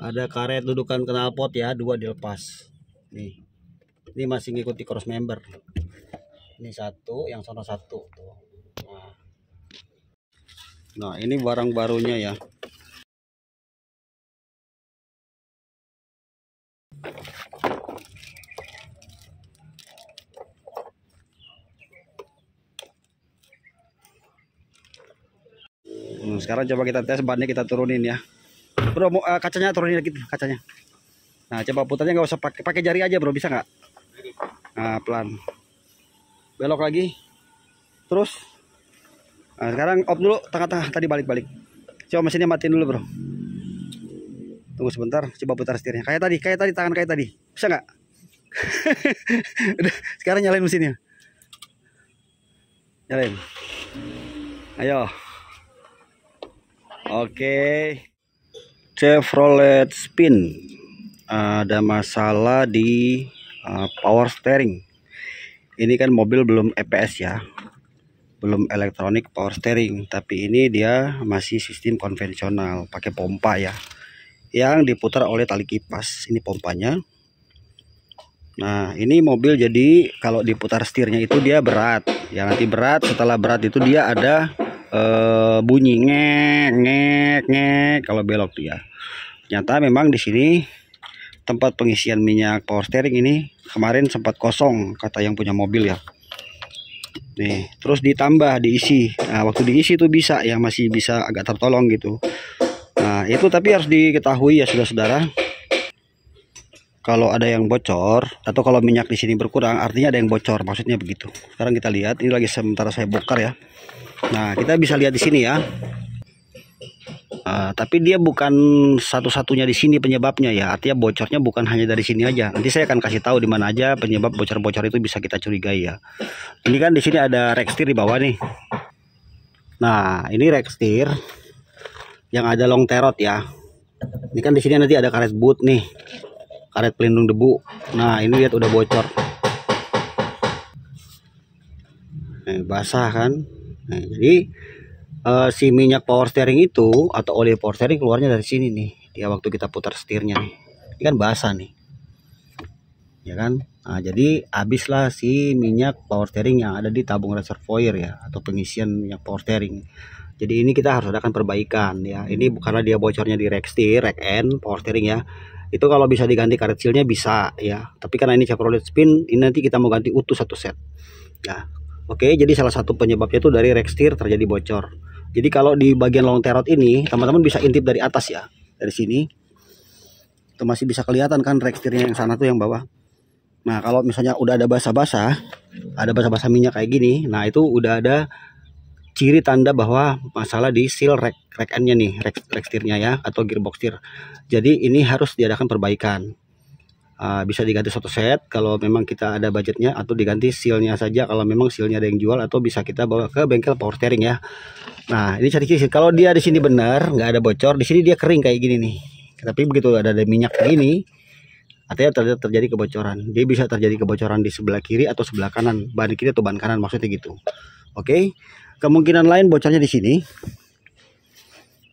Ada karet dudukan knalpot ya, 2 dilepas. Nih. Ini masih ngikuti cross member. Ini satu, yang sono satu tuh. Nah, ini barang barunya ya. Sekarang coba kita tes bannya, kita turunin ya. Bro, kacanya turunin lagi kacanya. Nah, coba putarnya nggak usah pakai jari aja, bro, bisa nggak? Nah, pelan. Belok lagi. Terus. Nah, sekarang off dulu, tengah-tengah tadi balik-balik. Coba mesinnya matiin dulu, bro. Tunggu sebentar, coba putar setirnya. Kayak tadi, tangan kayak tadi. Bisa nggak? Udah, sekarang nyalain mesinnya. Nyalain. Ayo. Oke. Chevrolet Spin. Ada masalah di power steering. Ini kan mobil belum EPS ya, belum elektronik power steering, tapi ini dia masih sistem konvensional pakai pompa ya, yang diputar oleh tali kipas. Ini pompanya. Nah, ini mobil jadi kalau diputar setirnya itu dia berat ya, nanti berat, setelah berat itu dia ada bunyi ngek ngek ngek kalau belok tuh ya. Ternyata memang di sini tempat pengisian minyak power steering ini kemarin sempat kosong kata yang punya mobil ya. Nih, terus ditambah diisi. Nah, waktu diisi tuh bisa yang masih bisa agak tertolong gitu. Nah, itu tapi harus diketahui ya saudara-saudara. Kalau ada yang bocor atau kalau minyak di sini berkurang, artinya ada yang bocor, maksudnya begitu. Sekarang kita lihat, ini lagi sementara saya bongkar ya. Nah, kita bisa lihat di sini ya. Tapi dia bukan satu-satunya di sini penyebabnya ya. Artinya bocornya bukan hanya dari sini aja. Nanti saya akan kasih tahu di mana aja penyebab bocor-bocor itu bisa kita curigai ya. Ini kan di sini ada rack setir di bawah nih. Nah, ini rack setir yang ada long terot ya. Ini kan di sini nanti ada karet boot nih, karet pelindung debu. Nah, ini lihat udah bocor. Basah kan. Nah, jadi si minyak power steering itu atau oli power steering keluarnya dari sini nih. Dia waktu kita putar setirnya nih. Ini kan basah nih. Ya kan? Nah, jadi habislah si minyak power steering yang ada di tabung reservoir ya, atau pengisian minyak power steering. Jadi ini kita harus adakan perbaikan ya. Ini karena dia bocornya di rack setir, rack end power steering ya. Itu kalau bisa diganti karet sealnya bisa ya. Tapi karena ini Chevrolet Spin, ini nanti kita mau ganti utuh satu set. Ya. Oke, jadi salah satu penyebabnya itu dari rack setir terjadi bocor. Jadi kalau di bagian long terot ini, teman-teman bisa intip dari atas ya, dari sini. Itu masih bisa kelihatan kan rack setirnya yang sana tuh yang bawah. Nah, kalau misalnya udah ada basah-basah, minyak kayak gini, nah itu udah ada ciri tanda bahwa masalah di seal rack end-nya nih, rack setirnya ya, atau gearbox setir. Jadi ini harus diadakan perbaikan. Bisa diganti satu set kalau memang kita ada budgetnya, atau diganti sealnya saja kalau memang sealnya ada yang jual, atau bisa kita bawa ke bengkel power steering ya. Nah, ini ciri-ciri kalau dia di sini benar nggak ada bocor, di sini dia kering kayak gini nih. Tapi begitu ada minyak gini, artinya terjadi kebocoran. Dia bisa terjadi kebocoran di sebelah kiri atau sebelah kanan, ban kiri atau ban kanan, maksudnya gitu. Oke. Kemungkinan lain bocornya di sini.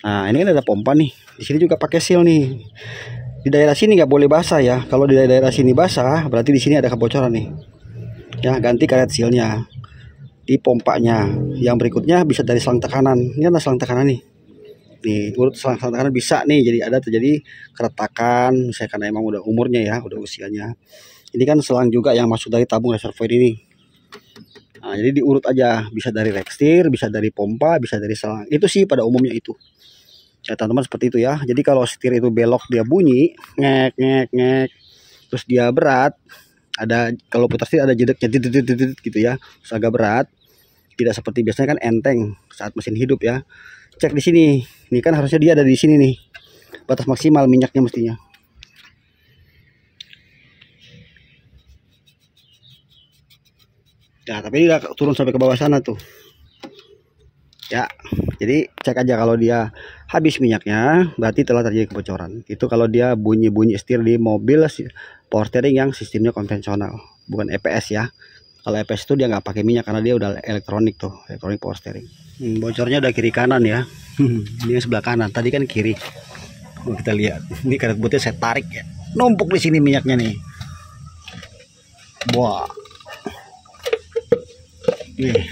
Nah, ini kan ada pompa nih. Di sini juga pakai seal nih. Di daerah sini nggak boleh basah ya. Kalau di daerah sini basah, berarti di sini ada kebocoran nih. Ya, ganti karet sealnya di pompanya. Yang berikutnya bisa dari selang tekanan. Ini ada selang tekanan nih. Nih, urut selang tekanan bisa nih. Jadi ada terjadi keretakan. Misalnya karena emang udah umurnya ya, udah usianya. Ini kan selang juga yang masuk dari tabung reservoir ini. Nah, jadi diurut aja. Bisa dari rack setir, bisa dari pompa, bisa dari selang. Itu sih pada umumnya itu. Ya teman-teman, seperti itu ya. Jadi kalau setir itu belok dia bunyi ngek ngek ngek, terus dia berat, ada kalau putar setir ada jedeknya gitu ya, terus agak berat, tidak seperti biasanya kan enteng saat mesin hidup ya. Cek di sini, ini kan harusnya dia ada di sini nih, batas maksimal minyaknya mestinya. Ya tapi dia turun sampai ke bawah sana tuh. ya. Jadi cek aja kalau dia habis minyaknya berarti telah terjadi kebocoran. Itu kalau dia bunyi-bunyi setir di mobil power steering yang sistemnya konvensional, bukan EPS ya. Kalau EPS itu dia nggak pakai minyak karena dia udah elektronik tuh, elektronik power steering. Bocornya udah kiri kanan ya. Ini sebelah kanan, tadi kan kiri. Kita lihat, ini karet putih saya tarik ya, numpuk di sini minyaknya nih. Wah, nih.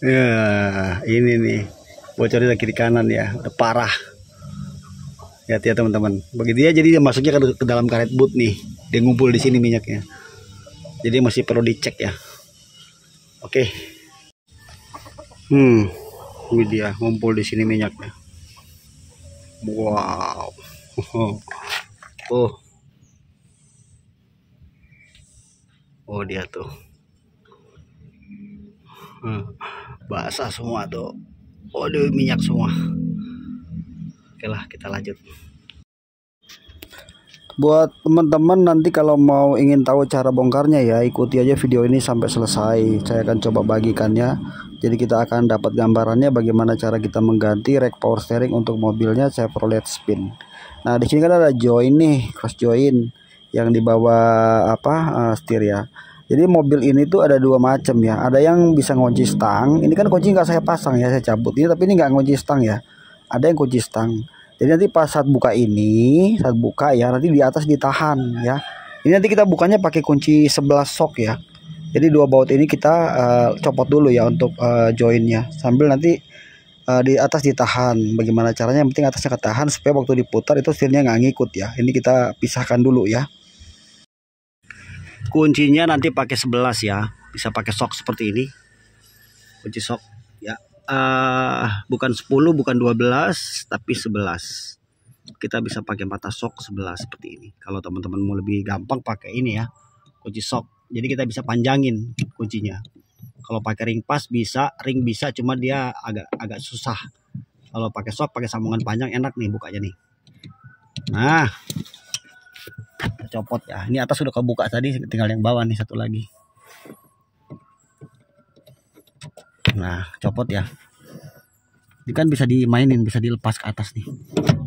Ya, ini nih bocornya kiri kanan ya, udah parah. Lihat ya teman-teman, bagi dia jadi dia masuknya ke dalam karet boot nih, dia ngumpul di sini minyaknya. Jadi masih perlu dicek ya. Oke. Ini dia ngumpul di sini minyaknya. Wow. Oh dia tuh. Basah semua tuh. Waduh, minyak semua. Oke lah, kita lanjut. Buat teman-teman nanti kalau mau ingin tahu cara bongkarnya ya, ikuti aja video ini sampai selesai. Saya akan coba bagikannya. Jadi kita akan dapat gambarannya bagaimana cara kita mengganti rack power steering untuk mobilnya Chevrolet Spin. Nah, di sini kan ada join nih, cross join yang di bawah setir ya. Jadi mobil ini tuh ada dua macam ya. Ada yang bisa ngunci stang. Ini kan kunci nggak saya pasang ya, saya cabut ini, tapi ini nggak ngunci stang ya. Ada yang kunci stang. Jadi nanti pas saat buka ya, nanti di atas ditahan ya. Ini nanti kita bukanya pakai kunci 11 sok ya. Jadi dua baut ini kita copot dulu ya untuk joinnya. Sambil nanti di atas ditahan. Bagaimana caranya? Yang penting atasnya ketahan supaya waktu diputar itu setirnya nggak ngikut ya. Ini kita pisahkan dulu ya. Kuncinya nanti pakai 11 ya. Bisa pakai sok seperti ini. Kunci sok ya. Bukan 10, bukan 12, tapi 11. Kita bisa pakai mata sok 11 seperti ini. Kalau teman-teman mau lebih gampang pakai ini ya, kunci sok. Jadi kita bisa panjangin kuncinya. Kalau pakai ring pas bisa, ring bisa, cuma dia agak susah. Kalau pakai sok, pakai sambungan panjang enak nih bukanya nih. Nah, copot ya. Ini atas sudah kebuka tadi, tinggal yang bawah nih satu lagi. Nah, copot ya. Ini kan bisa dimainin, bisa dilepas ke atas nih.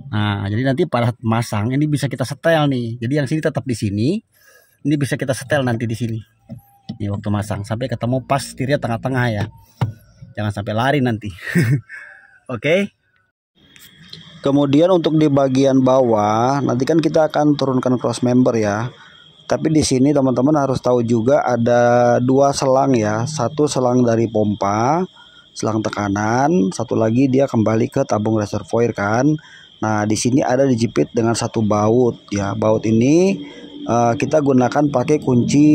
Nah, jadi nanti pada masang ini bisa kita setel nih. Jadi yang sini tetap di sini. Ini bisa kita setel nanti di sini. Ini waktu masang sampai ketemu pas setirnya tengah-tengah ya. Jangan sampai lari nanti. Oke. Kemudian untuk di bagian bawah nanti kan kita akan turunkan cross member ya. Tapi di sini teman-teman harus tahu juga ada dua selang ya. Satu selang dari pompa, selang tekanan, satu lagi dia kembali ke tabung reservoir kan. Nah, di sini ada dijepit dengan satu baut ya. Baut ini kita gunakan pakai kunci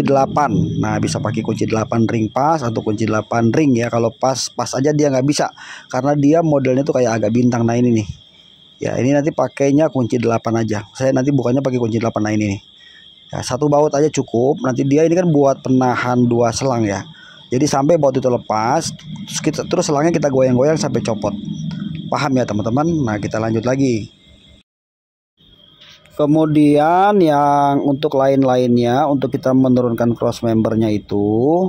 8. Nah, bisa pakai kunci 8 ring pas atau kunci 8 ring ya. Kalau pas aja dia nggak bisa karena dia modelnya tuh kayak agak bintang. Nah, ini nih. Ya, ini nanti pakainya kunci 8 aja. Saya nanti bukannya pakai kunci 8. Nah, ini nih. Ya, satu baut aja cukup. Nanti dia ini kan buat penahan dua selang ya. Jadi sampai baut itu lepas, terus selangnya kita goyang-goyang sampai copot. Paham ya teman-teman? Nah, kita lanjut lagi. Kemudian yang untuk lain-lainnya, untuk kita menurunkan cross membernya itu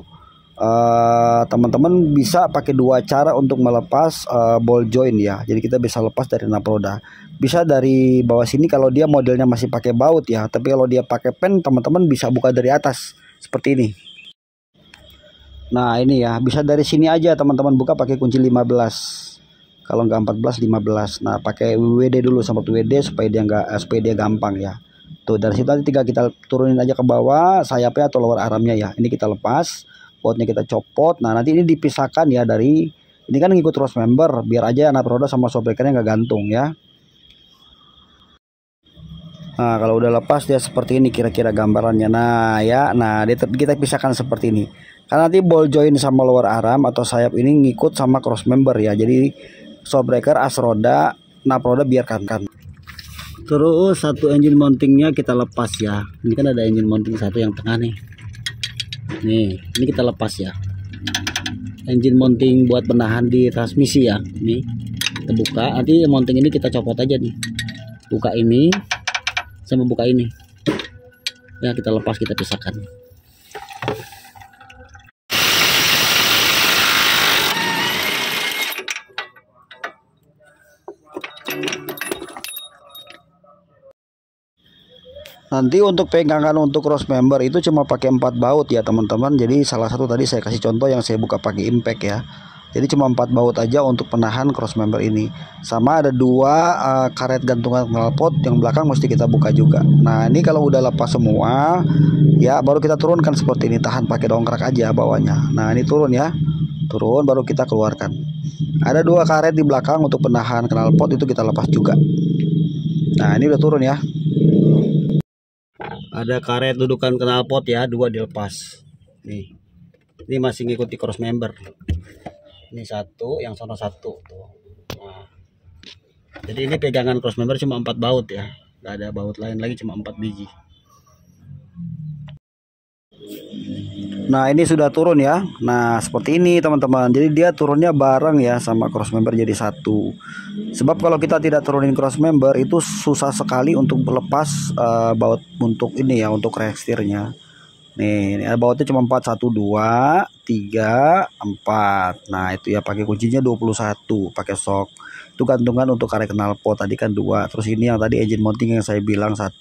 teman-teman bisa pakai dua cara untuk melepas ball joint ya. Jadi kita bisa lepas dari nap roda. Bisa dari bawah sini kalau dia modelnya masih pakai baut ya. Tapi kalau dia pakai pen, teman-teman bisa buka dari atas seperti ini. Nah, ini ya, bisa dari sini aja teman-teman buka pakai kunci 15. Kalau nggak 14, 15. Nah, pakai WD dulu sama WD supaya dia gampang ya. Tuh, dari situ nanti tinggal kita turunin aja ke bawah sayapnya atau lower armnya ya. Ini kita lepas, bautnya kita copot. Nah, nanti ini dipisahkan ya dari ini kan ngikut cross member, biar aja nap roda sama shock breakernya nggak gantung ya. Nah, kalau udah lepas dia seperti ini kira-kira gambarannya. Nah, ya. Nah, kita pisahkan seperti ini. Karena nanti ball joint sama lower arm atau sayap ini ngikut sama cross member ya. Jadi shock breaker, as roda, nap roda biarkan kan. Terus satu engine mountingnya kita lepas ya. Ini kan ada engine mounting satu yang tengah nih. Nih, ini kita lepas ya. Engine mounting buat penahan di transmisi ya. Ini kita buka. Nanti mounting ini kita copot aja nih. Buka ini sama buka ini. Ya, kita lepas, kita pisahkan. Nanti untuk pegangan untuk cross member itu cuma pakai 4 baut ya teman-teman. Jadi salah satu tadi saya kasih contoh yang saya buka pakai impact ya. Jadi cuma 4 baut aja untuk penahan cross member ini. Sama ada 2 karet gantungan knalpot yang belakang mesti kita buka juga. Nah ini kalau udah lepas semua ya baru kita turunkan seperti ini. Tahan pakai dongkrak aja bawahnya. Nah ini turun ya. Turun baru kita keluarkan. Ada 2 karet di belakang untuk penahan knalpot, itu kita lepas juga. Nah ini udah turun ya. Ada karet dudukan knalpot ya, 2 dilepas. Nih. Ini masih ngikuti cross member. Ini 1, yang sana 1 tuh. Nah. Jadi ini pegangan cross member cuma 4 baut ya. Nggak ada baut lain lagi, cuma 4 biji. Nah ini sudah turun ya. Nah seperti ini teman-teman. Jadi dia turunnya bareng ya sama cross member jadi 1. Sebab kalau kita tidak turunin cross member itu susah sekali untuk melepas baut untuk ini ya, untuk rekstirnya. Nih ini ada bautnya cuma 4, 1, 2, 3, 4. Nah itu ya pakai kuncinya 21, pakai sok. Itu gantungan untuk karet knalpot tadi kan 2. Terus ini yang tadi engine mounting yang saya bilang 1.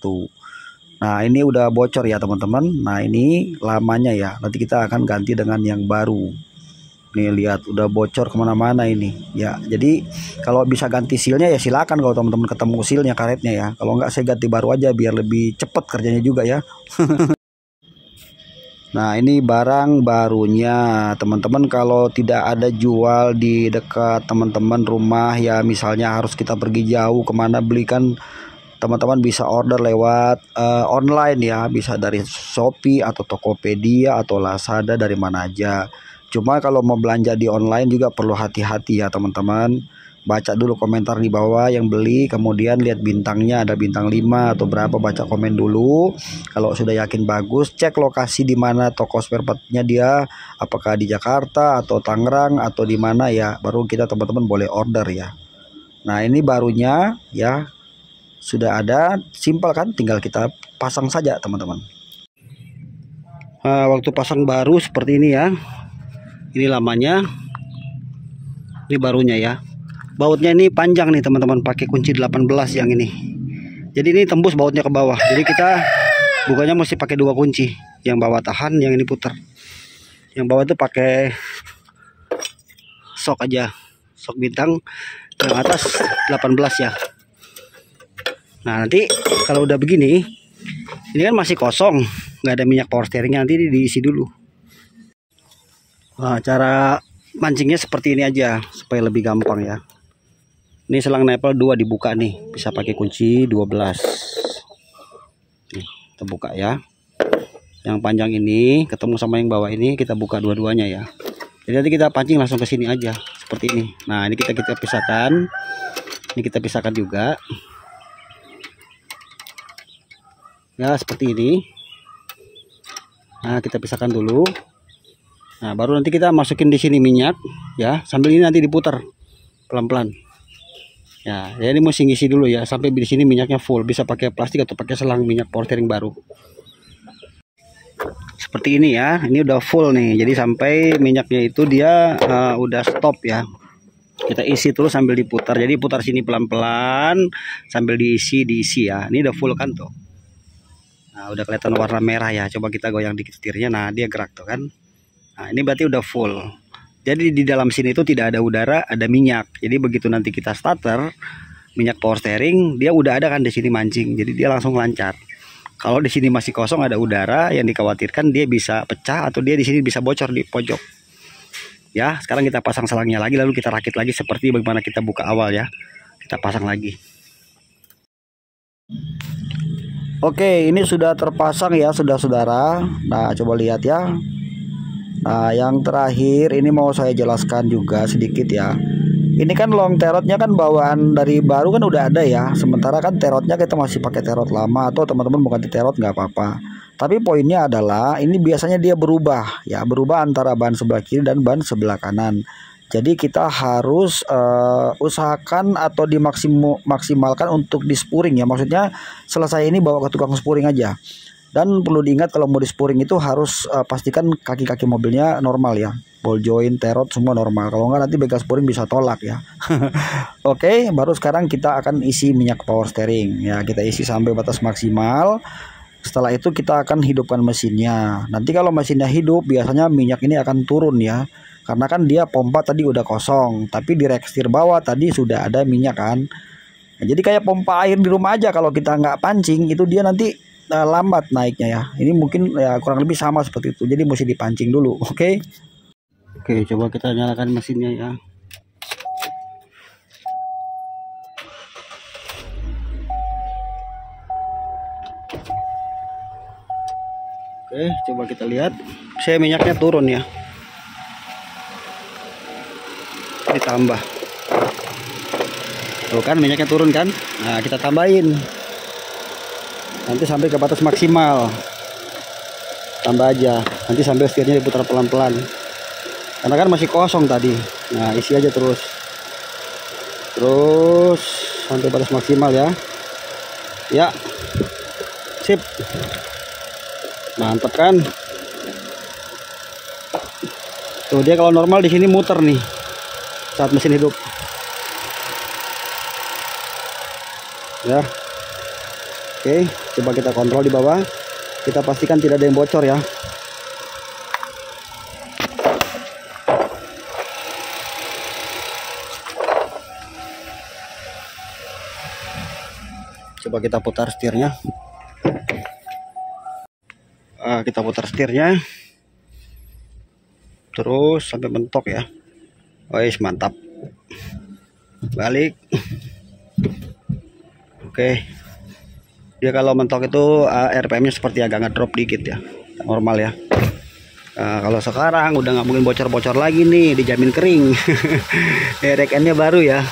Nah ini udah bocor ya teman-teman. Nah ini lamanya ya. Nanti kita akan ganti dengan yang baru. Nih lihat udah bocor kemana-mana ini. Ya jadi kalau bisa ganti sealnya ya silakan kalau teman-teman ketemu sealnya karetnya ya. Kalau nggak saya ganti baru aja biar lebih cepet kerjanya juga ya. Nah ini barang barunya teman-teman. Kalau tidak ada jual di dekat teman-teman rumah ya, misalnya harus kita pergi jauh kemana belikan, teman-teman bisa order lewat online ya, bisa dari Shopee atau Tokopedia atau Lazada, dari mana aja. Cuma kalau mau belanja di online juga perlu hati-hati ya teman-teman. Baca dulu komentar di bawah yang beli, kemudian lihat bintangnya, ada bintang 5 atau berapa, baca komen dulu. Kalau sudah yakin bagus, cek lokasi di mana toko spare partnya dia, apakah di Jakarta atau Tangerang atau di mana ya, baru kita teman-teman boleh order ya. Nah ini barunya ya, sudah ada, simpel kan, tinggal kita pasang saja teman-teman. Nah, waktu pasang baru seperti ini ya. Ini lamanya, ini barunya ya. Bautnya ini panjang nih teman-teman, pakai kunci 18 yang ini. Jadi ini tembus bautnya ke bawah. Jadi kita bukanya mesti pakai 2 kunci. Yang bawah tahan, yang ini putar. Yang bawah itu pakai sok aja, sok bintang. Yang atas 18 ya. Nah nanti kalau udah begini, ini kan masih kosong, nggak ada minyak power steeringnya, nanti diisi dulu. Nah, cara mancingnya seperti ini aja supaya lebih gampang ya. Ini selang nempel 2 dibuka nih, bisa pakai kunci 12. Nih, kita buka ya. Yang panjang ini ketemu sama yang bawah ini, kita buka dua-duanya ya. Jadi nanti kita pancing langsung ke sini aja seperti ini. Nah ini kita pisahkan. Ini kita pisahkan juga. Ya seperti ini. Nah kita pisahkan dulu. Nah baru nanti kita masukin di sini minyak ya, sambil ini nanti diputar pelan-pelan. Ya ini mesti ngisi dulu ya sampai di sini minyaknya full. Bisa pakai plastik atau pakai selang minyak power steering baru. Seperti ini ya, ini udah full nih. Jadi sampai minyaknya itu dia udah stop ya. Kita isi terus sambil diputar. Jadi putar sini pelan-pelan sambil diisi ya. Ini udah full kan tuh. Nah udah kelihatan warna merah ya. Coba kita goyang dikit setirnya. Nah dia gerak tuh kan. Nah ini berarti udah full. Jadi di dalam sini itu tidak ada udara, ada minyak. Jadi begitu nanti kita starter minyak power steering, dia udah ada kan di sini mancing. Jadi dia langsung lancar. Kalau di sini masih kosong ada udara, yang dikhawatirkan dia bisa pecah atau dia di sini bisa bocor di pojok. Ya, sekarang kita pasang selangnya lagi, lalu kita rakit lagi seperti bagaimana kita buka awal ya. Kita pasang lagi. Oke, ini sudah terpasang ya, saudara. Nah, coba lihat ya. Nah yang terakhir ini mau saya jelaskan juga sedikit ya. Ini kan long terotnya kan bawaan dari baru kan udah ada ya. Sementara kan terotnya kita masih pakai terot lama, atau teman-teman mau ganti terot nggak apa-apa. Tapi poinnya adalah ini biasanya dia berubah ya, berubah antara ban sebelah kiri dan ban sebelah kanan. Jadi kita harus usahakan atau dimaksimalkan untuk di spuring ya. Maksudnya selesai ini bawa ke tukang spuring aja. Dan perlu diingat kalau mau di spuring itu harus pastikan kaki-kaki mobilnya normal ya. Ball joint, terot semua normal. Kalau enggak nanti bengkel spuring bisa tolak ya. Oke, baru sekarang kita akan isi minyak power steering. Ya, kita isi sampai batas maksimal. Setelah itu kita akan hidupkan mesinnya. Nanti kalau mesinnya hidup biasanya minyak ini akan turun ya. Karena kan dia pompa tadi udah kosong, tapi di rekstir bawah tadi sudah ada minyak kan. Nah, jadi kayak pompa air di rumah aja, kalau kita nggak pancing itu dia nanti lambat naiknya ya. Ini mungkin ya kurang lebih sama seperti itu. Jadi mesti dipancing dulu, oke? Oke, coba kita nyalakan mesinnya ya. Oke, coba kita lihat. Saya minyaknya turun ya. Ditambah. Tuh kan minyaknya turun kan? Nah, kita tambahin. Nanti sampai ke batas maksimal. Tambah aja. Nanti sampai setirnya diputar pelan-pelan. Karena kan masih kosong tadi. Nah, isi aja terus. Terus sampai batas maksimal ya. Ya. Sip. Mantap kan? Tuh dia kalau normal di sini muter nih. Saat mesin hidup. Ya. Oke, coba kita kontrol di bawah. Kita pastikan tidak ada yang bocor ya. Coba kita putar setirnya. Kita putar setirnya. Terus sampai mentok ya. Wais, mantap. Balik. Oke. Dia kalau mentok itu RPM-nya seperti agak ngedrop dikit ya. Normal ya. Kalau sekarang udah nggak mungkin bocor-bocor lagi nih, dijamin kering. RKN-nya baru ya.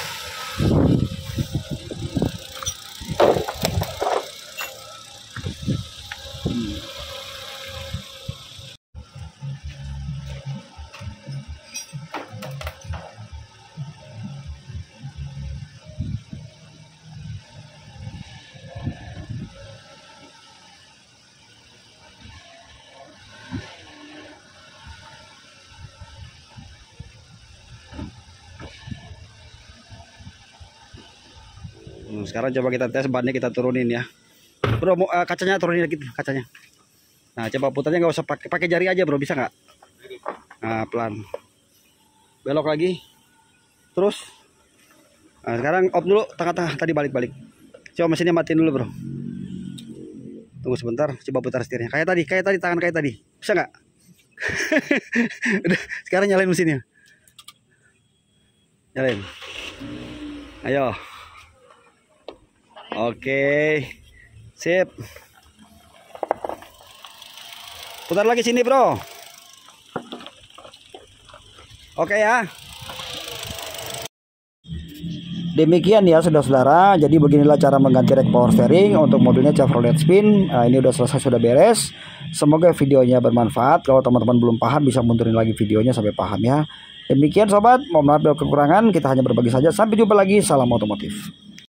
Sekarang coba kita tes bannya, kita turunin ya. Bro, kacanya turunin lagi kacanya. Nah, coba putarnya nggak usah pakai jari aja, bro, bisa nggak? Nah, pelan. Belok lagi. Terus. Nah, sekarang off dulu, tengah-tengah tadi balik-balik. Coba mesinnya matiin dulu, bro. Tunggu sebentar, coba putar setirnya. Kayak tadi, tangan kayak tadi. Bisa nggak? Udah, sekarang nyalain mesinnya. Nyalain. Ayo. Oke, sip. Putar lagi sini, bro. Oke ya. Demikian ya saudara-saudara. Jadi beginilah cara mengganti rek power steering untuk mobilnya Chevrolet Spin. Nah, ini udah selesai, sudah beres. Semoga videonya bermanfaat. Kalau teman-teman belum paham bisa mundurin lagi videonya sampai paham ya. Demikian sobat, mohon maaf bila kekurangan. Kita hanya berbagi saja. Sampai jumpa lagi. Salam otomotif.